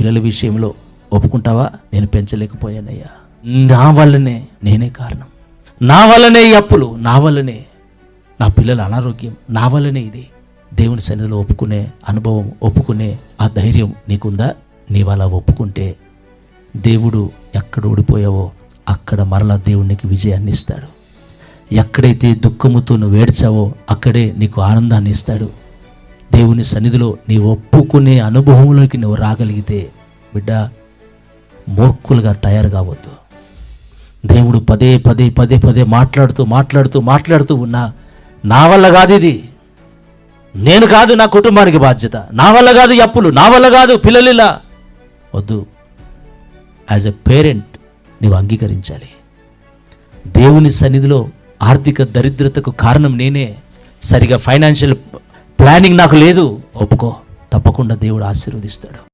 పిల్లల విషయంలో ఒప్పుకుంటావా? నేను పెంచలేకపోయానయ్యా, నా వల్లనే, నేనే కారణం, నా వల్లనే ఈ అప్పులు, నా వల్లనే నా పిల్లల అనారోగ్యం, నా వల్లనే ఇది. దేవుని సన్నిధిలో ఒప్పుకునే అనుభవం, ఒప్పుకునే ఆ ధైర్యం నీకుందా? నీవు అలా ఒప్పుకుంటే దేవుడు ఎక్కడ ఓడిపోయావో అక్కడ మరలా దేవునికి విజయాన్ని ఇస్తాడు. ఎక్కడైతే దుఃఖముతో నువ్వు ఏడ్చావో అక్కడే నీకు ఆనందాన్ని ఇస్తాడు. దేవుని సన్నిధిలో నీ ఒప్పుకునే అనుభవంలోకి నువ్వు రాగలిగితే బిడ్డ, మూర్ఖులుగా తయారు కావద్దు. దేవుడు పదే పదే పదే పదే మాట్లాడుతూ మాట్లాడుతూ మాట్లాడుతూ ఉన్నా, నా వల్ల కాదు ఇది, నేను కాదు, నా కుటుంబానికి బాధ్యత, నా వల్ల కాదు ఈ అప్పులు, నా వల్ల కాదు పిల్లలు ఇలా వద్దు. యాజ్ ఎ పేరెంట్ నీవు అంగీకరించాలి. దేవుని సన్నిధిలో ఆర్థిక దరిద్రతకు కారణం నేనే, సరిగా ఫైనాన్షియల్ ప్లానింగ్ నాకు లేదు, ఒప్పుకో, తప్పకుండా దేవుడు ఆశీర్వదిస్తాడు.